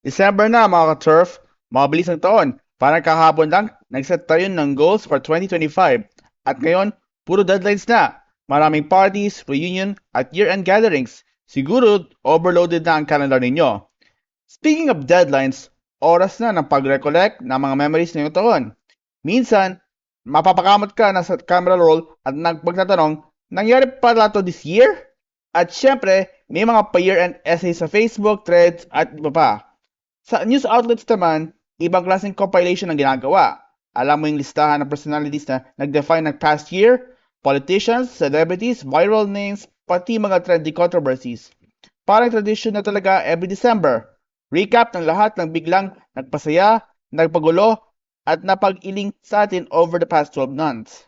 December na mga ka-turf, mabilis ang taon. Parang kahapon lang, nag-set tayo ng goals for 2025. At ngayon, puro deadlines na. Maraming parties, reunion, at year-end gatherings. Siguro, overloaded na ang calendar ninyo. Speaking of deadlines, oras na ng pag-recollect ng mga memories ngayong taon. Minsan, mapapakamot ka na sa camera roll at magtatanong, nangyari pala to this year? At syempre, may mga pa-year-end essays sa Facebook, threads, at iba pa. Sa news outlets naman, ibang klaseng compilation ang ginagawa. Alam mo yung listahan ng personalities na nag-define ng past year, politicians, celebrities, viral names, pati mga trendy controversies. Parang tradition na talaga every December. Recap ng lahat ng biglang nagpasaya, nagpagulo, at napag-iling sa atin over the past 12 months.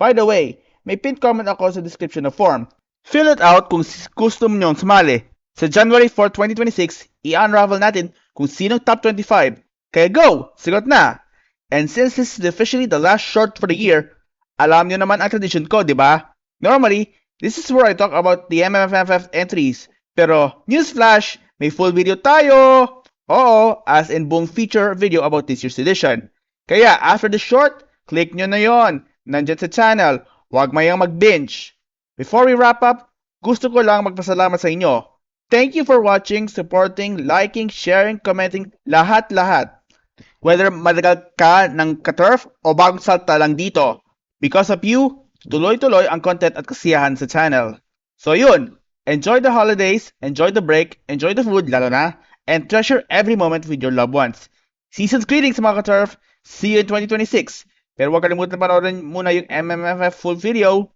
By the way, may pinned comment ako sa description na form. Fill it out kung gusto mo nyong sumali. Sa January 4, 2026, i-unravel natin kung sinong top 25. Kaya go! Sigot na! And since this is officially the last short for the year, alam nyo naman ang tradition ko, di ba? Normally, this is where I talk about the MMFF entries. Pero, newsflash, may full video tayo! Oo, as in buong feature video about this year's edition. Kaya, after the short, click nyo na yon. Nandyan sa channel. Huwag mayang mag-binge. Before we wrap up, gusto ko lang magpasalamat sa inyo. Thank you for watching, supporting, liking, sharing, commenting, lahat-lahat. Whether madagal ka ng ka-turf o bagong salta lang dito. Because of you, tuloy-tuloy ang content at kasiyahan sa channel. So yun, enjoy the holidays, enjoy the break, enjoy the food lalo na, and treasure every moment with your loved ones. Season's greetings mga ka-turf. See you in 2026. Pero huwag kalimutan panoorin muna yung MMFF full video.